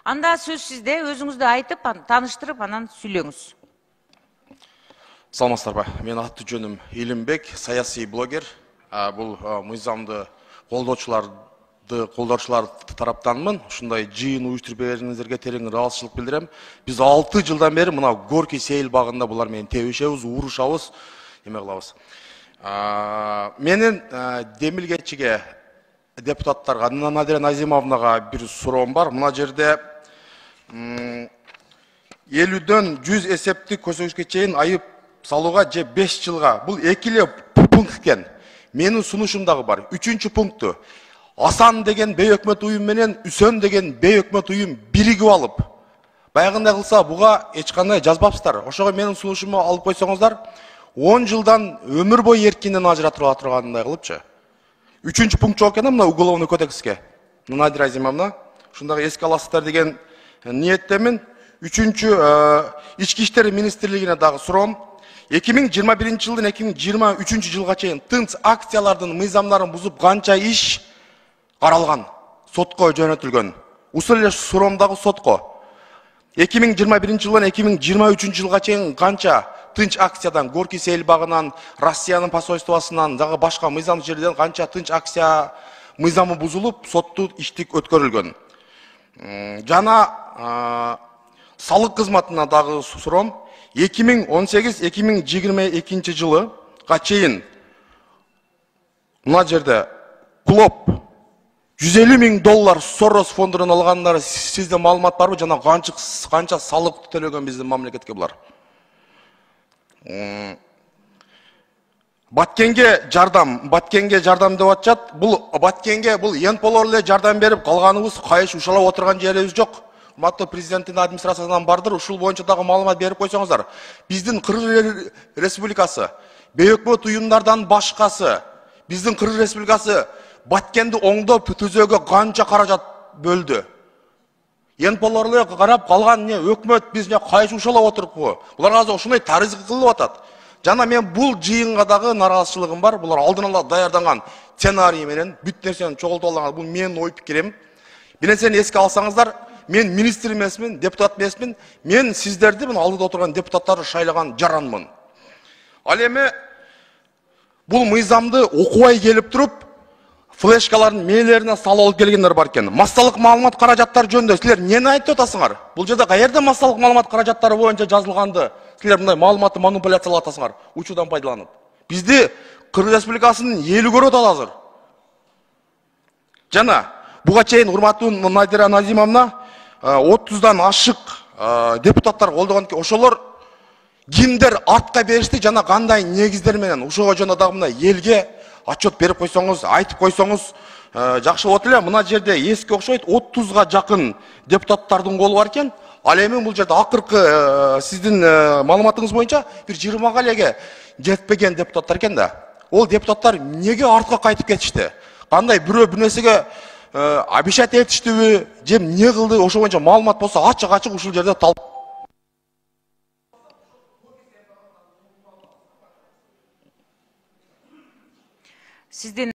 Анда сөз сизде, өзүңүздү айтып, тааныштырып, анан сүйлөңүз. Саламатсыздарбы? Мен аты жөнүм Илимбек, саясий блогер. Бул мыйзамды колдоочулар тараптанмын. Ушундай жыйын уюштуруп бергениңиздерге терең ыраазычылык билдирем. Биз 6 жылдан бери мына Горький сейил багында булар менен тебишебиз, урушабыз, эме кылабыз. Менин демилгечиге, депутаттарга, Надира Назимовнага бир суроом бар. Мына жерде 50дөн 100 эсептик көрсөтүшкө чейин айып салууга же 5 жылга. Бул 2 эле пункт экен. Менин сунушум дагы бар. 3-чү пункту. Асан деген бейөкмөт уюм менен Үсөн деген бейөкмөт уюм биригип алып, баягындай кылса буга эч кандай жазбапсыздар. Ошого менин сунушумду алып койсоңуздар, 10 жылдан өмүр бою эркинден ажыратыла тургандай кылыпчы. 3-чү пункт жок экен мына уголовный кодекске. Надира Азимовна, ушундагы эске аласыздар деген ниеттемин. 3-чү ички иштер министрлигине дагы суроом. 2021 жылдан 2023 жылга чейин тынч акциялардын мыйзамдарын бузуп канча иш каралган, сотко жөнөтүлгөн. Ушул эле суроом дагы сотко. 2021 жылдан 2023 жылга чейин канча тынч акциядан, Горький сейил багынан, Россиянын посольствосунан, дагы башка мыйзам жерлерден канча тынч акция мыйзамы бузулуп, соттуу иштик өткөрүлгөн. Жана салык кызматына дагы суроом. 2018-2022 жылга чейин мына жерде клоп $150.000 Сорос фондунан алгандар сизде маалымат барбы? Жана канча салык төлөгөн биздин мамлекетке булар? Баткенге жардам деп атышат. Бул Баткенге бул Енполор эле жардам берип, калганыбыз кайыш ушалап отурган жерибиз жок. Урматтуу президенттин администрациясынан бардыр, ушул боюнча дагы маалымат берип койсоңуздар. Биздин Кыргыз Республикасы, бейөкмөт уюмдардан башкасы, биздин Кыргыз Республикасы Баткенди оңдоп түзөөгө канча каражат бөлдү. Енполор эле карап калган не өкмөт биз не кайыш ушалап отуруппу? Булар азыр ушундай тарыз кылып атат. Жана мен бул жыйынга дагы нараазычылыгым бар. Булар алдын ала даярданган сценарий менен бүт нерсени чогултуп алган. Бул менин ой пикирим. Бир нерсени эске алсаңыздар, мен министр эмесмин, депутат эмесмин. Мен сиздерди мына алдыда отурган депутаттарды шайлаган жаранмын. Ал эми бул мыйзамды окубай келип туруп, флешкалардын мээлерине салып алып келгендер бар экен. Массалык маалымат каражаттары жөнүндө силер эмнени айтып атасыңар? Бул жерде каерде массалык маалымат каражаттары боюнча жазылганды? Силер мындай маалыматты манипуляциялап атасыңар, учурдан пайдаланып. Бизди Кыргыз Республикасынын эли көрүп атат азыр. Жана буга чейин урматтуу Надира Назимовна 30дан ашык депутаттар колдогон экен. Ошолор кимдер артка беришти жана кандай негиздер менен ушого жана дагы мына элге отчет берип койсоңуз, айтып койсоңуз жакшы болот эле. Мына жерде эске окшойт 30га жакын депутаттардын колу бар экен. Ал эми бул жерде акыркы сиздин маалыматыңыз боюнча бир 20га элеге жетпеген депутаттар экен да. Ол депутаттар неге артка кайтып кетишти? Кандай бирөө бир нерсеге обещать этиштиби, же эмне кылды? Ошо боюнча маалымат болсо ачык ушул жерде Сиздин